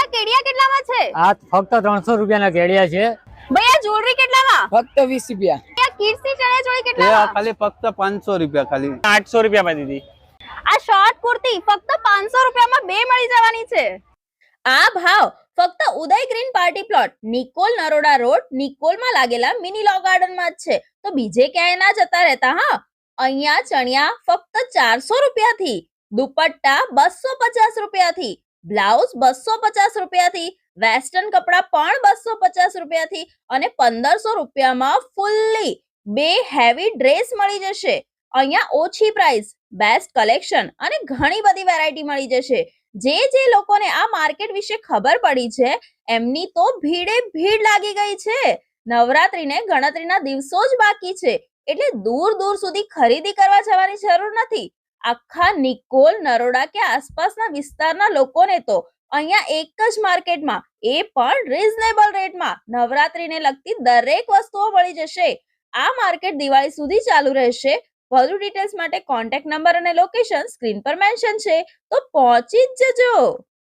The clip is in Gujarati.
ભૈયા કેડિયા કેટલામાં છે? આ ફક્ત 300 રૂપિયાના કેડિયા છે. ભૈયા જ્વેલરી કેટલામાં? ફક્ત 20 રૂપિયા. ભૈયા કિડ્સની ચણિયાચોળી કેટલામાં? ખાલી ફક્ત 500 રૂપિયા ખાલી 800 રૂપિયામાં દીધી. આ શોર્ટ કુર્તી ફક્ત 500 રૂપિયામાં બે મળી જવાની છે. આ ભાવ ફક્ત Uday green party plot Nikol Naroda road નિકોલમાં લાગેલા મિની લો ગાર્ડનમાં જ છે. તો બીજે ક્યાંય ના જતા રહેતા. હા, અહીંયા ચણિયા ફક્ત 400 રૂપિયાથી, દુપટ્ટા 250 રૂપિયાથી, બ્લાઉઝ 250 રૂપિયાથી, વેસ્ટર્ન કપડા પણ 250 રૂપિયાથી અને 1500 રૂપિયામાં ફૂલ્લી બે હેવી ડ્રેસ મળી જશે. અહીંયા ઓછી પ્રાઇસ, બેસ્ટ કલેક્શન અને ઘણી બધી વેરાયટી મળી જશે. જે લોકોને આ માર્કેટ વિશે ખબર પડી છે એમની તો ભીડે ભીડ લાગી ગઈ છે. નવરાત્રીને ગણતરીના દિવસો જ બાકી છે એટલે દૂર દૂર સુધી ખરીદી કરવા જવાની જરૂર નથી. આખા નિકોલ નરોડા કે આસપાસના વિસ્તારના લોકોને તો અહીંયા એક જ માર્કેટમાં, એ પણ રીઝનેબલ રેટમાં નવરાત્રીને લગતી દરેક વસ્તુઓ મળી જશે. આ માર્કેટ દિવાળી સુધી ચાલુ રહેશે. વધુ ડિટેલ્સ માટે કોન્ટેક્ટ નંબર અને લોકેશન સ્ક્રીન પર મેન્શન છે, તો પહોંચી જ જજો.